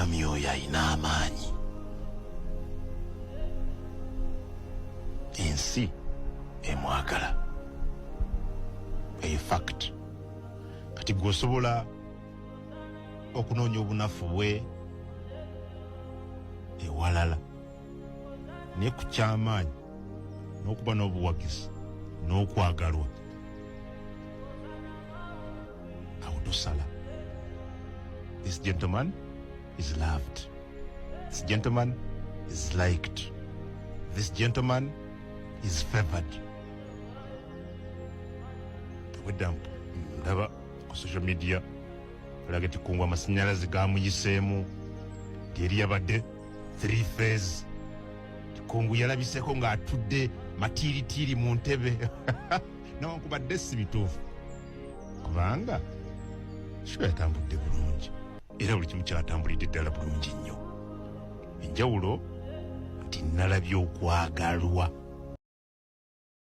omwami oyo ayina amaanyi. Ensi emwagala. A fact. Kati gwosobola okunoonya obunafu bwe ewalala naye ku kyamaanyi n'okuba n'obuwagizi n'okwagalwa awo tosala. This gentleman is loved. This gentleman is liked. This gentleman is favored. Wedda ndaba ku social media alaga tikungu amasannyalaze gamuyiseemu ngeri yabadde 3 phase. Tikungu yalabiseko ng'atudde matiiritiiri mu ntebe nawankubadde si bituufu kubanga sho yatambudde bulungi era buli kimu kyatambulidde ddala bulungi nnyo. Enjawulo nti nalabye okwagalwa.